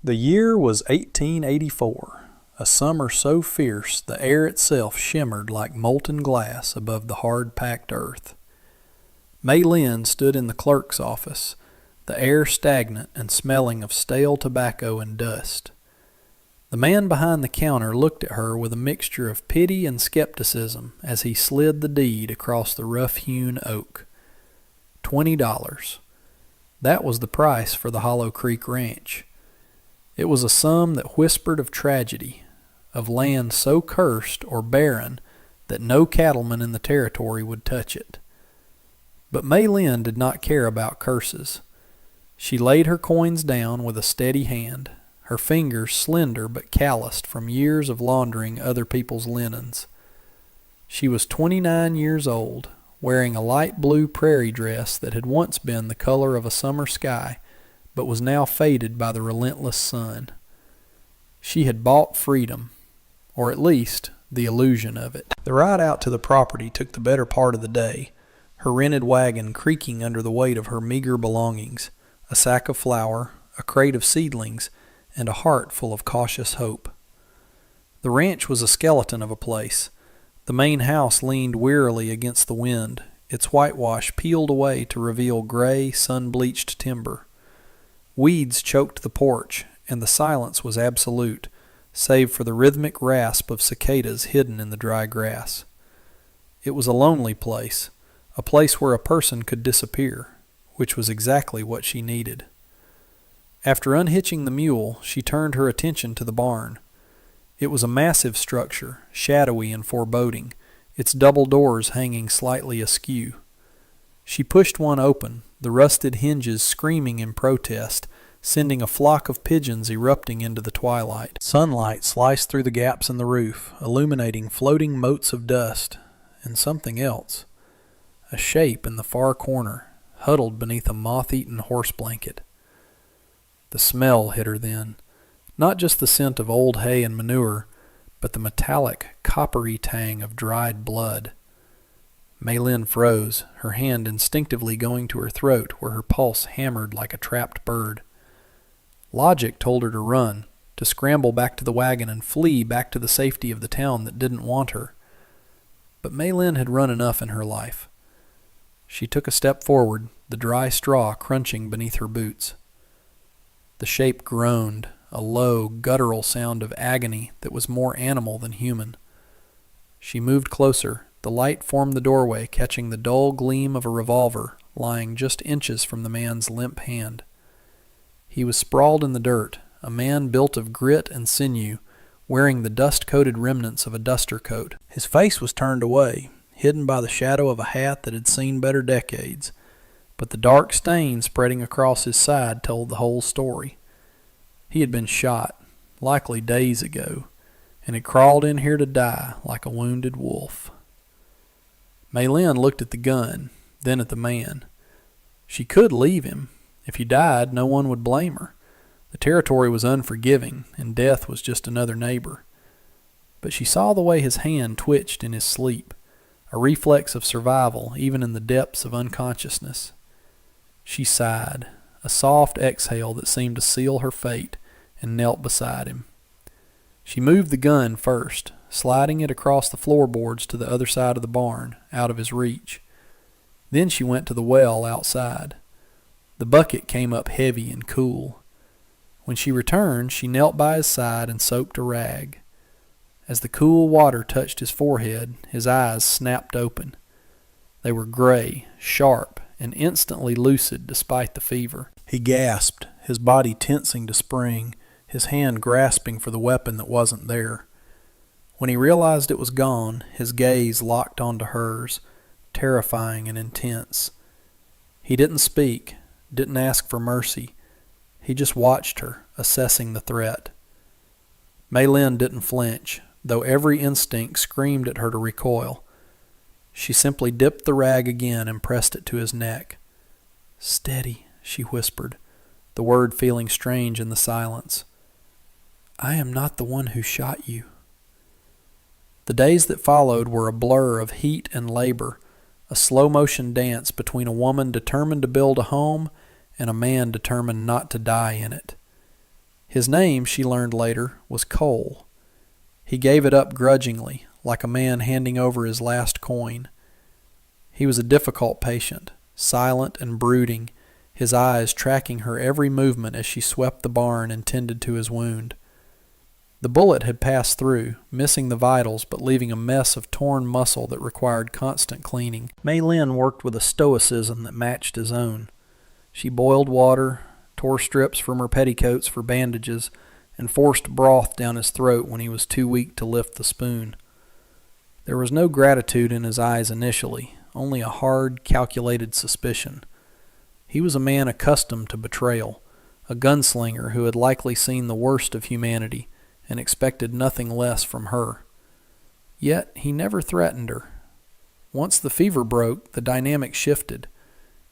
The year was 1884, a summer so fierce the air itself shimmered like molten glass above the hard-packed earth. May Lynn stood in the clerk's office, the air stagnant and smelling of stale tobacco and dust. The man behind the counter looked at her with a mixture of pity and skepticism as he slid the deed across the rough-hewn oak. $20. That was the price for the Hollow Creek Ranch. It was a sum that whispered of tragedy, of land so cursed or barren that no cattleman in the territory would touch it. But May Lynn did not care about curses. She laid her coins down with a steady hand, her fingers slender but calloused from years of laundering other people's linens. She was 29 years old, wearing a light blue prairie dress that had once been the color of a summer sky, but was now faded by the relentless sun. She had bought freedom, or at least the illusion of it. The ride out to the property took the better part of the day, her rented wagon creaking under the weight of her meager belongings, a sack of flour, a crate of seedlings, and a heart full of cautious hope. The ranch was a skeleton of a place. The main house leaned wearily against the wind, its whitewash peeled away to reveal gray, sun-bleached timber. Weeds choked the porch, and the silence was absolute, save for the rhythmic rasp of cicadas hidden in the dry grass. It was a lonely place, a place where a person could disappear, which was exactly what she needed. After unhitching the mule, she turned her attention to the barn. It was a massive structure, shadowy and foreboding, its double doors hanging slightly askew. She pushed one open, the rusted hinges screaming in protest, sending a flock of pigeons erupting into the twilight. Sunlight sliced through the gaps in the roof, illuminating floating motes of dust, and something else. A shape in the far corner, huddled beneath a moth-eaten horse blanket. The smell hit her then, not just the scent of old hay and manure, but the metallic, coppery tang of dried blood. May Lynn froze, her hand instinctively going to her throat where her pulse hammered like a trapped bird. Logic told her to run, to scramble back to the wagon and flee back to the safety of the town that didn't want her. But May Lynn had run enough in her life. She took a step forward, the dry straw crunching beneath her boots. The shape groaned, a low, guttural sound of agony that was more animal than human. She moved closer, the light formed the doorway, catching the dull gleam of a revolver lying just inches from the man's limp hand. He was sprawled in the dirt, a man built of grit and sinew, wearing the dust-coated remnants of a duster coat. His face was turned away, hidden by the shadow of a hat that had seen better decades, but the dark stain spreading across his side told the whole story. He had been shot, likely days ago, and had crawled in here to die like a wounded wolf. May Lynn looked at the gun, then at the man. She could leave him. If he died, no one would blame her. The territory was unforgiving, and death was just another neighbor. But she saw the way his hand twitched in his sleep, a reflex of survival even in the depths of unconsciousness. She sighed, a soft exhale that seemed to seal her fate, and knelt beside him. She moved the gun first, sliding it across the floorboards to the other side of the barn, out of his reach. Then she went to the well outside. The bucket came up heavy and cool. When she returned, she knelt by his side and soaked a rag. As the cool water touched his forehead, his eyes snapped open. They were gray, sharp, and instantly lucid despite the fever. He gasped, his body tensing to spring, his hand grasping for the weapon that wasn't there. When he realized it was gone, his gaze locked onto hers, terrifying and intense. He didn't speak, didn't ask for mercy. He just watched her, assessing the threat. May Lynn didn't flinch, though every instinct screamed at her to recoil. She simply dipped the rag again and pressed it to his neck. "Steady," she whispered, the word feeling strange in the silence. "I am not the one who shot you." The days that followed were a blur of heat and labor, a slow-motion dance between a woman determined to build a home and a man determined not to die in it. His name, she learned later, was Cole. He gave it up grudgingly, like a man handing over his last coin. He was a difficult patient, silent and brooding, his eyes tracking her every movement as she swept the barn and tended to his wound. The bullet had passed through, missing the vitals but leaving a mess of torn muscle that required constant cleaning. Mei Lin worked with a stoicism that matched his own. She boiled water, tore strips from her petticoats for bandages, and forced broth down his throat when he was too weak to lift the spoon. There was no gratitude in his eyes initially, only a hard, calculated suspicion. He was a man accustomed to betrayal, a gunslinger who had likely seen the worst of humanity and expected nothing less from her. Yet he never threatened her. Once the fever broke, the dynamic shifted.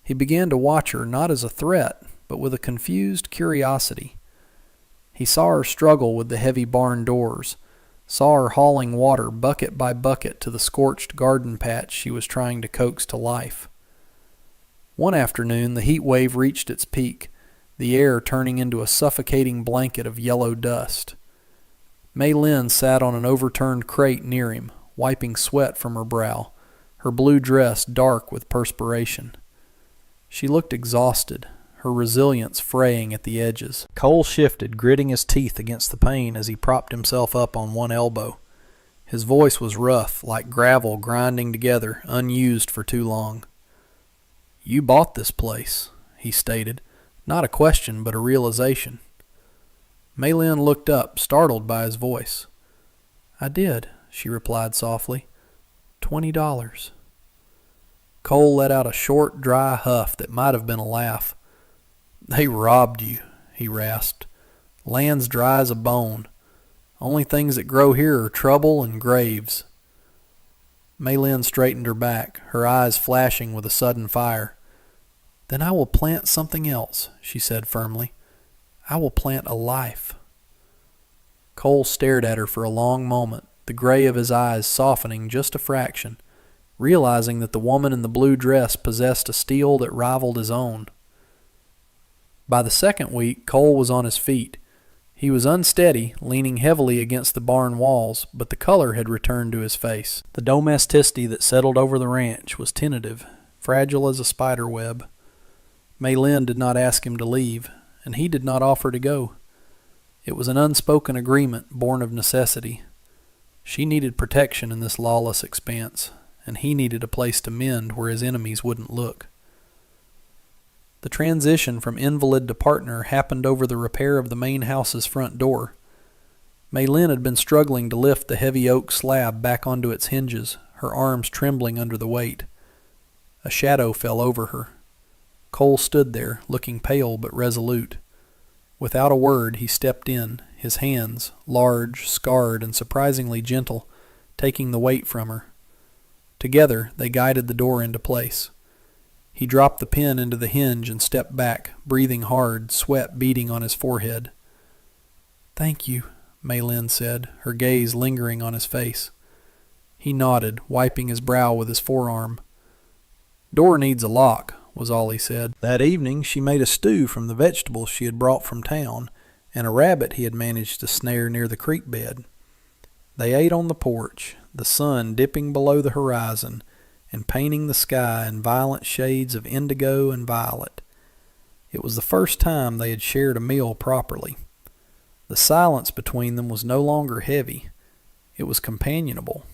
He began to watch her not as a threat, but with a confused curiosity. He saw her struggle with the heavy barn doors, saw her hauling water bucket by bucket to the scorched garden patch she was trying to coax to life. One afternoon, the heat wave reached its peak, the air turning into a suffocating blanket of yellow dust. Mei Lin sat on an overturned crate near him, wiping sweat from her brow, her blue dress dark with perspiration. She looked exhausted, her resilience fraying at the edges. Cole shifted, gritting his teeth against the pain as he propped himself up on one elbow. His voice was rough, like gravel grinding together, unused for too long. "You bought this place," he stated, not a question but a realization. Mei Lin looked up, startled by his voice. "I did," she replied softly. $20. Cole let out a short, dry huff that might have been a laugh. "They robbed you," he rasped. "Land's dry as a bone. Only things that grow here are trouble and graves." Mei Lin straightened her back, her eyes flashing with a sudden fire. "Then I will plant something else," she said firmly. "I will plant a life." Cole stared at her for a long moment, the gray of his eyes softening just a fraction, realizing that the woman in the blue dress possessed a steel that rivaled his own. By the second week, Cole was on his feet. He was unsteady, leaning heavily against the barn walls, but the color had returned to his face. The domesticity that settled over the ranch was tentative, fragile as a spider web. Mei Lin did not ask him to leave, and he did not offer to go. It was an unspoken agreement born of necessity. She needed protection in this lawless expanse, and he needed a place to mend where his enemies wouldn't look. The transition from invalid to partner happened over the repair of the main house's front door. Mei Lin had been struggling to lift the heavy oak slab back onto its hinges, her arms trembling under the weight. A shadow fell over her. Cole stood there, looking pale but resolute. Without a word, he stepped in, his hands, large, scarred, and surprisingly gentle, taking the weight from her. Together, they guided the door into place. He dropped the pin into the hinge and stepped back, breathing hard, sweat beading on his forehead. "Thank you," Mei Lin said, her gaze lingering on his face. He nodded, wiping his brow with his forearm. "Door needs a lock," was all he said. That evening she made a stew from the vegetables she had brought from town, and a rabbit he had managed to snare near the creek bed. They ate on the porch, the sun dipping below the horizon and painting the sky in violent shades of indigo and violet. It was the first time they had shared a meal properly. The silence between them was no longer heavy. It was companionable.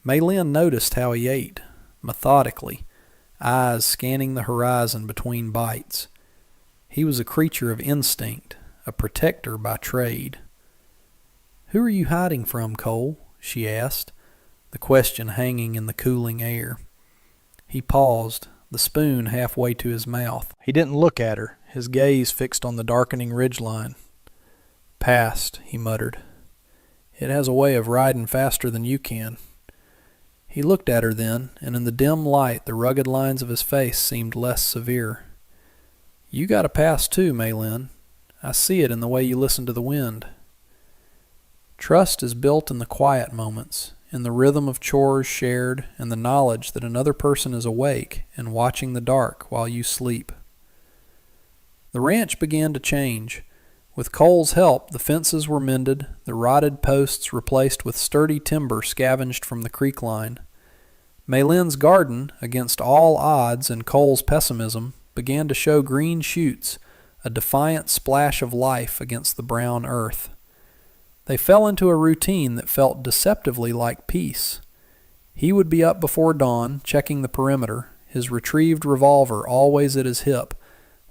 Mei Lin noticed how he ate, methodically, eyes scanning the horizon between bites. He was a creature of instinct, a protector by trade. "Who are you hiding from, Cole?" she asked, the question hanging in the cooling air. He paused, the spoon halfway to his mouth. He didn't look at her, his gaze fixed on the darkening ridgeline. "Past," he muttered. "It has a way of riding faster than you can." He looked at her then, and in the dim light the rugged lines of his face seemed less severe. "You got a past too, Mei Lin. I see it in the way you listen to the wind." Trust is built in the quiet moments, in the rhythm of chores shared, and the knowledge that another person is awake and watching the dark while you sleep. The ranch began to change. With Cole's help, the fences were mended, the rotted posts replaced with sturdy timber scavenged from the creek line. Maylin's garden, against all odds and Cole's pessimism, began to show green shoots, a defiant splash of life against the brown earth. They fell into a routine that felt deceptively like peace. He would be up before dawn, checking the perimeter, his retrieved revolver always at his hip,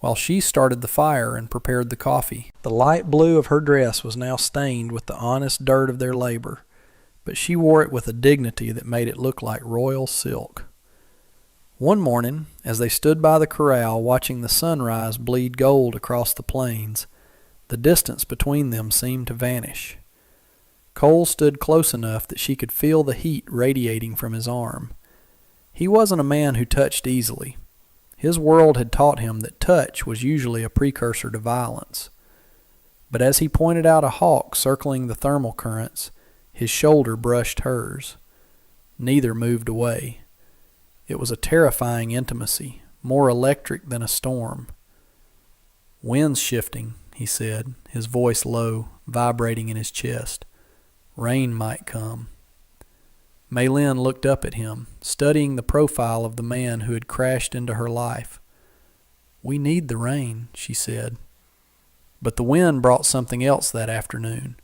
while she started the fire and prepared the coffee. The light blue of her dress was now stained with the honest dirt of their labor, but she wore it with a dignity that made it look like royal silk. One morning, as they stood by the corral watching the sunrise bleed gold across the plains, the distance between them seemed to vanish. Cole stood close enough that she could feel the heat radiating from his arm. He wasn't a man who touched easily. His world had taught him that touch was usually a precursor to violence. But as he pointed out a hawk circling the thermal currents, his shoulder brushed hers. Neither moved away. It was a terrifying intimacy, more electric than a storm. "Wind's shifting," he said, his voice low, vibrating in his chest. "Rain might come." Maylin looked up at him, studying the profile of the man who had crashed into her life. "We need the rain," she said. But the wind brought something else that afternoon.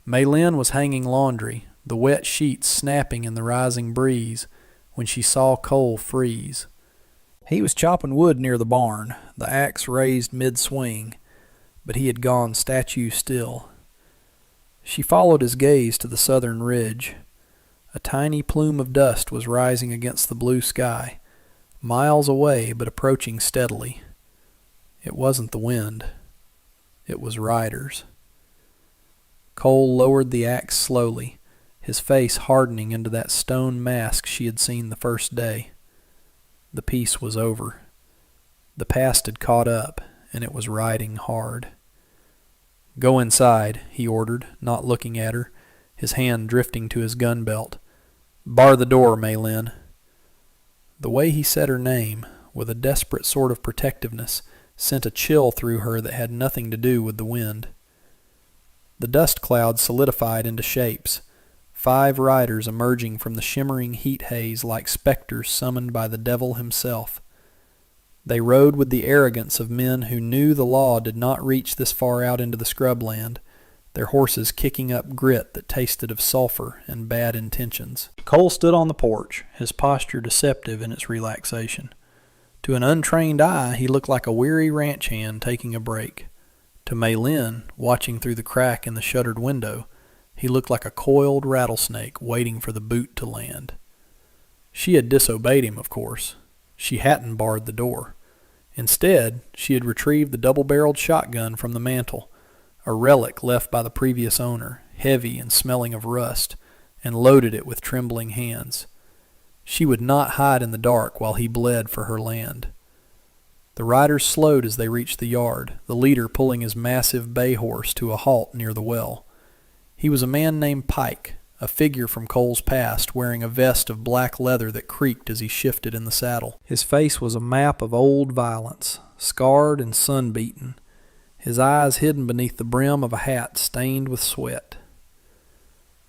Maylin was hanging laundry, the wet sheets snapping in the rising breeze, when she saw Cole freeze. He was chopping wood near the barn, the axe raised mid-swing, but he had gone statue still. She followed his gaze to the southern ridge. A tiny plume of dust was rising against the blue sky, miles away but approaching steadily. It wasn't the wind. It was riders. Cole lowered the axe slowly, his face hardening into that stone mask she had seen the first day. The peace was over. The past had caught up, and it was riding hard. "Go inside," he ordered, not looking at her, his hand drifting to his gun belt. "Bar the door, Maylin." The way he said her name, with a desperate sort of protectiveness, sent a chill through her that had nothing to do with the wind. The dust cloud solidified into shapes, 5 riders emerging from the shimmering heat haze like specters summoned by the devil himself. They rode with the arrogance of men who knew the law did not reach this far out into the scrubland, their horses kicking up grit that tasted of sulfur and bad intentions. Cole stood on the porch, his posture deceptive in its relaxation. To an untrained eye, he looked like a weary ranch hand taking a break. To Maylin, watching through the crack in the shuttered window, he looked like a coiled rattlesnake waiting for the boot to land. She had disobeyed him, of course. She hadn't barred the door. Instead, she had retrieved the double-barreled shotgun from the mantel, a relic left by the previous owner, heavy and smelling of rust, and loaded it with trembling hands. She would not hide in the dark while he bled for her land. The riders slowed as they reached the yard, the leader pulling his massive bay horse to a halt near the well. He was a man named Pike, a figure from Cole's past, wearing a vest of black leather that creaked as he shifted in the saddle. His face was a map of old violence, scarred and sun-beaten, his eyes hidden beneath the brim of a hat stained with sweat.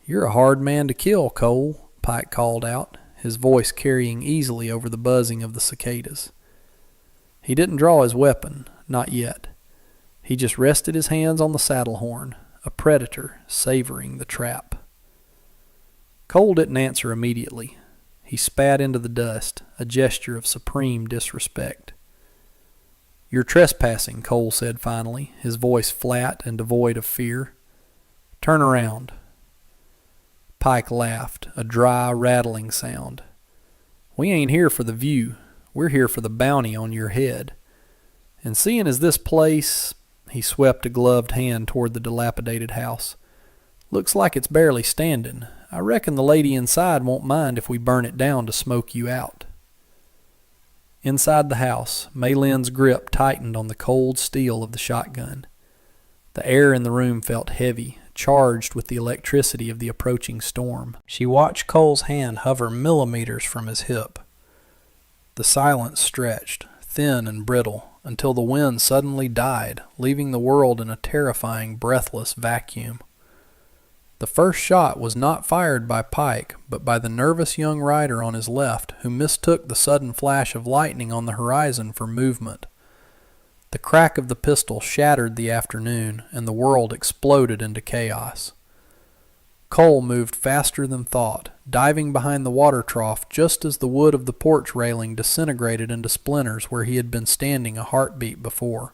"You're a hard man to kill, Cole," Pike called out, his voice carrying easily over the buzzing of the cicadas. He didn't draw his weapon, not yet. He just rested his hands on the saddle horn, a predator savoring the trap. Cole didn't answer immediately. He spat into the dust, a gesture of supreme disrespect. "You're trespassing," Cole said finally, his voice flat and devoid of fear. "Turn around." Pike laughed, a dry, rattling sound. "We ain't here for the view. We're here for the bounty on your head. And seeing as this place," he swept a gloved hand toward the dilapidated house, "looks like it's barely standing, I reckon the lady inside won't mind if we burn it down to smoke you out." Inside the house, Maylin's grip tightened on the cold steel of the shotgun. The air in the room felt heavy, charged with the electricity of the approaching storm. She watched Cole's hand hover millimeters from his hip. The silence stretched, thin and brittle, until the wind suddenly died, leaving the world in a terrifying, breathless vacuum. The first shot was not fired by Pike, but by the nervous young rider on his left, who mistook the sudden flash of lightning on the horizon for movement. The crack of the pistol shattered the afternoon, and the world exploded into chaos. Cole moved faster than thought, diving behind the water trough just as the wood of the porch railing disintegrated into splinters where he had been standing a heartbeat before.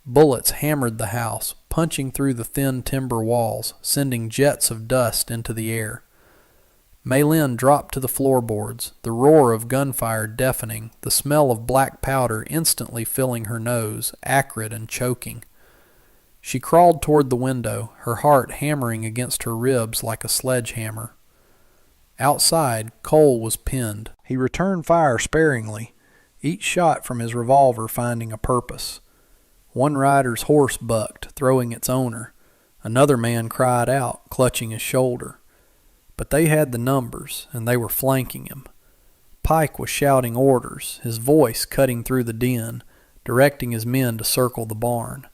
Bullets hammered the house, punching through the thin timber walls, sending jets of dust into the air. Maylin dropped to the floorboards, the roar of gunfire deafening, the smell of black powder instantly filling her nose, acrid and choking. She crawled toward the window, her heart hammering against her ribs like a sledgehammer. Outside, Cole was pinned. He returned fire sparingly, each shot from his revolver finding a purpose. One rider's horse bucked, throwing its owner. Another man cried out, clutching his shoulder. But they had the numbers, and they were flanking him. Pike was shouting orders, his voice cutting through the din, directing his men to circle the barn.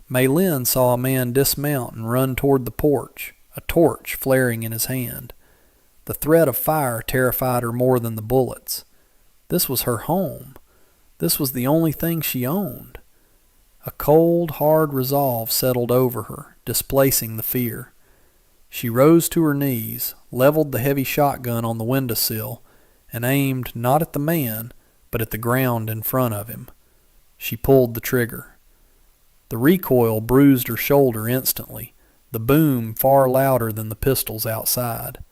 Maylin saw a man dismount and run toward the porch, a torch flaring in his hand. The threat of fire terrified her more than the bullets. This was her home. This was the only thing she owned. A cold, hard resolve settled over her, displacing the fear. She rose to her knees, leveled the heavy shotgun on the windowsill, and aimed not at the man, but at the ground in front of him. She pulled the trigger. The recoil bruised her shoulder instantly, the boom far louder than the pistols outside.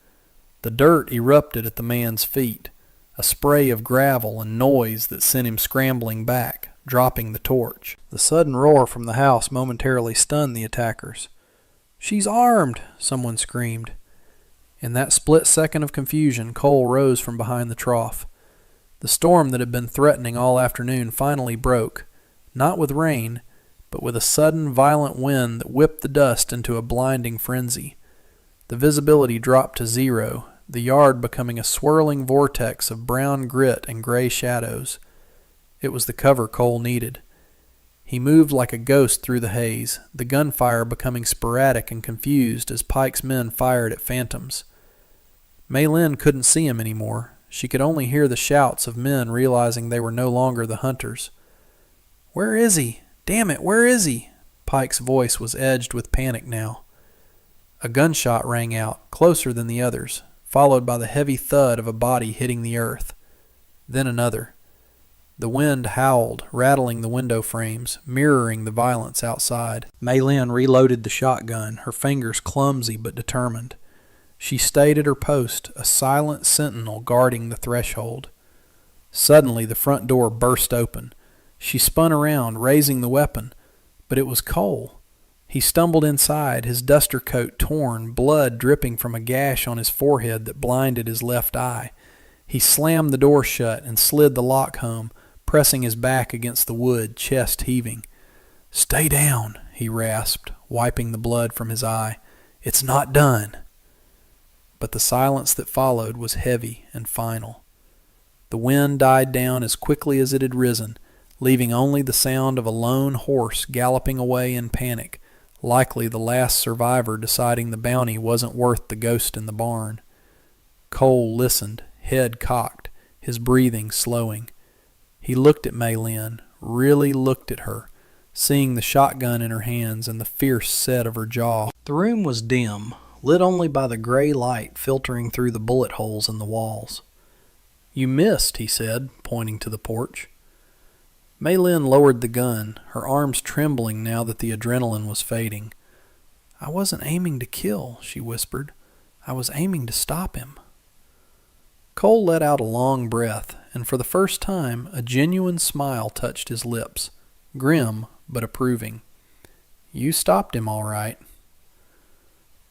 The dirt erupted at the man's feet, a spray of gravel and noise that sent him scrambling back, dropping the torch. The sudden roar from the house momentarily stunned the attackers. "She's armed!" someone screamed. In that split second of confusion, Cole rose from behind the trough. The storm that had been threatening all afternoon finally broke, not with rain, but with a sudden violent wind that whipped the dust into a blinding frenzy. The visibility dropped to zero, the yard becoming a swirling vortex of brown grit and gray shadows. It was the cover Cole needed. He moved like a ghost through the haze, the gunfire becoming sporadic and confused as Pike's men fired at phantoms. Maylin couldn't see him anymore. She could only hear the shouts of men realizing they were no longer the hunters. "Where is he? Damn it, where is he?" Pike's voice was edged with panic now. A gunshot rang out, closer than the others, followed by the heavy thud of a body hitting the earth. Then another. The wind howled, rattling the window frames, mirroring the violence outside. Maylin reloaded the shotgun, her fingers clumsy but determined. She stayed at her post, a silent sentinel guarding the threshold. Suddenly the front door burst open. She spun around, raising the weapon, but it was Cole. He stumbled inside, his duster coat torn, blood dripping from a gash on his forehead that blinded his left eye. He slammed the door shut and slid the lock home, pressing his back against the wood, chest heaving. "Stay down," he rasped, wiping the blood from his eye. "It's not done." But the silence that followed was heavy and final. The wind died down as quickly as it had risen, leaving only the sound of a lone horse galloping away in panic, likely the last survivor deciding the bounty wasn't worth the ghost in the barn. Cole listened, head cocked, his breathing slowing. He looked at Maylin, really looked at her, seeing the shotgun in her hands and the fierce set of her jaw. The room was dim, lit only by the gray light filtering through the bullet holes in the walls. "You missed," he said, pointing to the porch. Maylin lowered the gun, her arms trembling now that the adrenaline was fading. "I wasn't aiming to kill," she whispered. "I was aiming to stop him." Cole let out a long breath, and for the first time a genuine smile touched his lips, grim but approving. "You stopped him all right."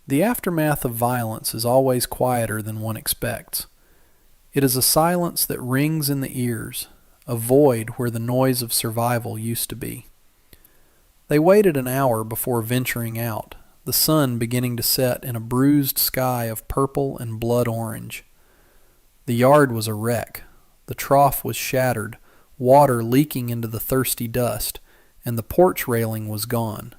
The aftermath of violence is always quieter than one expects. It is a silence that rings in the ears, a void where the noise of survival used to be. They waited an hour before venturing out, the sun beginning to set in a bruised sky of purple and blood orange. The yard was a wreck. The trough was shattered, water leaking into the thirsty dust, and the porch railing was gone.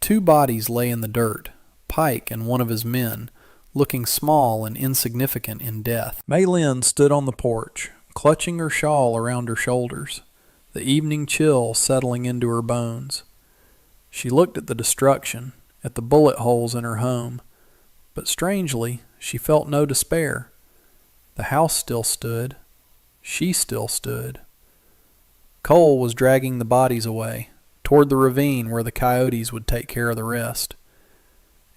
2 bodies lay in the dirt, Pike and one of his men, looking small and insignificant in death. Mei Lin stood on the porch, clutching her shawl around her shoulders, the evening chill settling into her bones. She looked at the destruction, at the bullet holes in her home, but strangely, she felt no despair. The house still stood. She still stood. Cole was dragging the bodies away, toward the ravine where the coyotes would take care of the rest.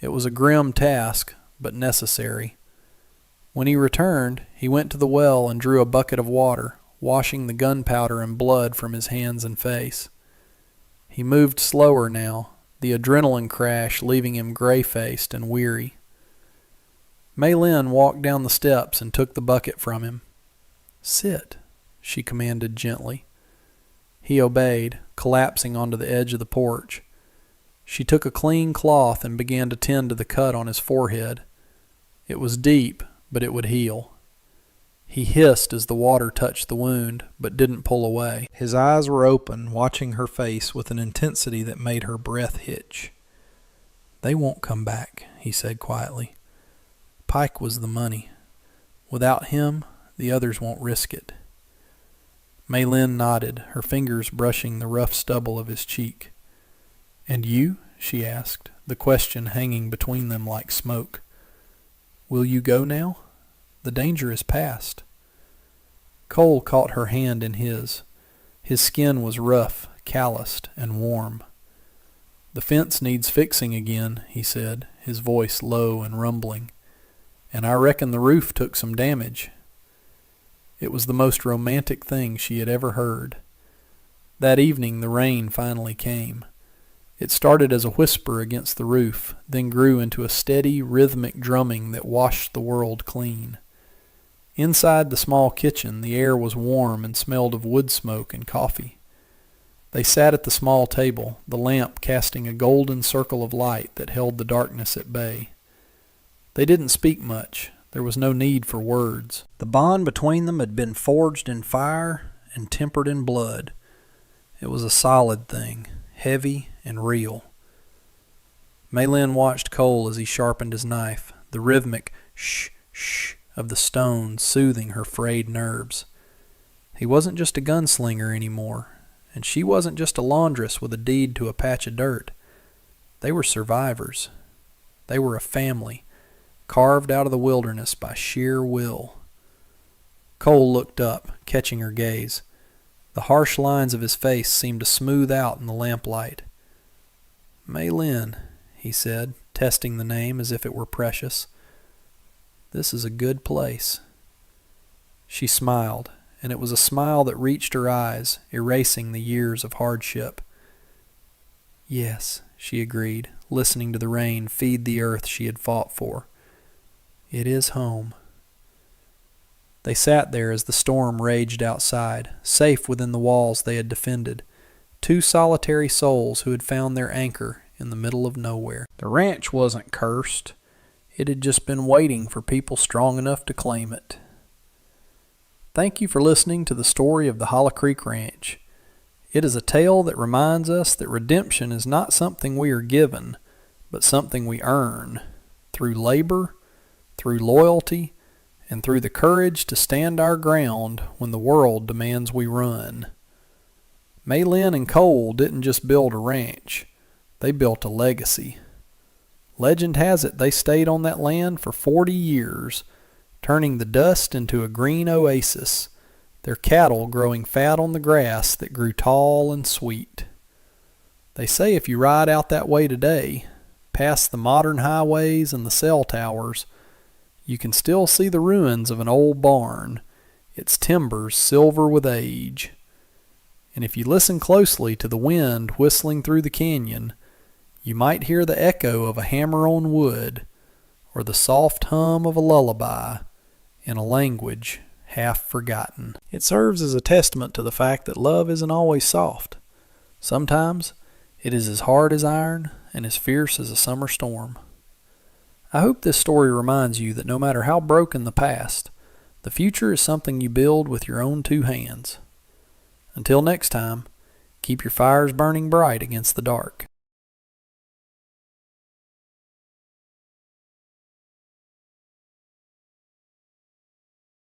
It was a grim task, but necessary. When he returned, he went to the well and drew a bucket of water, washing the gunpowder and blood from his hands and face. He moved slower now, the adrenaline crash leaving him gray-faced and weary. Mei Lin walked down the steps and took the bucket from him. "Sit," she commanded gently. He obeyed, collapsing onto the edge of the porch. She took a clean cloth and began to tend to the cut on his forehead. It was deep, but it would heal. He hissed as the water touched the wound, but didn't pull away. His eyes were open, watching her face with an intensity that made her breath hitch. "They won't come back," he said quietly. "Pike was the money. Without him, the others won't risk it." Mei Lin nodded, her fingers brushing the rough stubble of his cheek. "And you?" she asked, the question hanging between them like smoke. "Will you go now? The danger is past." Cole caught her hand in his. His skin was rough, calloused, and warm. "The fence needs fixing again," he said, his voice low and rumbling. "And I reckon the roof took some damage." It was the most romantic thing she had ever heard. That evening the rain finally came. It started as a whisper against the roof, then grew into a steady, rhythmic drumming that washed the world clean. Inside the small kitchen, the air was warm and smelled of wood smoke and coffee. They sat at the small table, the lamp casting a golden circle of light that held the darkness at bay. They didn't speak much. There was no need for words. The bond between them had been forged in fire and tempered in blood. It was a solid thing, heavy and real. Mei Lin watched Cole as he sharpened his knife, the rhythmic shh, shh of the stone soothing her frayed nerves. He wasn't just a gunslinger anymore, and she wasn't just a laundress with a deed to a patch of dirt. They were survivors. They were a family, carved out of the wilderness by sheer will. Cole looked up, catching her gaze. The harsh lines of his face seemed to smooth out in the lamplight. "Mei Lin," he said, testing the name as if it were precious. "This is a good place." She smiled, and it was a smile that reached her eyes, erasing the years of hardship. "Yes," she agreed, listening to the rain feed the earth she had fought for. "It is home." They sat there as the storm raged outside, safe within the walls they had defended, 2 solitary souls who had found their anchor in the middle of nowhere. The ranch wasn't cursed. It had just been waiting for people strong enough to claim it. Thank you for listening to the story of the Hollow Creek Ranch. It is a tale that reminds us that redemption is not something we are given, but something we earn, through labor, through loyalty, and through the courage to stand our ground when the world demands we run. Mei Lin and Cole didn't just build a ranch. They built a legacy. Legend has it they stayed on that land for 40 years, turning the dust into a green oasis, their cattle growing fat on the grass that grew tall and sweet. They say if you ride out that way today, past the modern highways and the cell towers, you can still see the ruins of an old barn, its timbers silver with age. And if you listen closely to the wind whistling through the canyon, you might hear the echo of a hammer on wood, or the soft hum of a lullaby in a language half forgotten. It serves as a testament to the fact that love isn't always soft. Sometimes it is as hard as iron and as fierce as a summer storm. I hope this story reminds you that no matter how broken the past, the future is something you build with your own 2 hands. Until next time, keep your fires burning bright against the dark.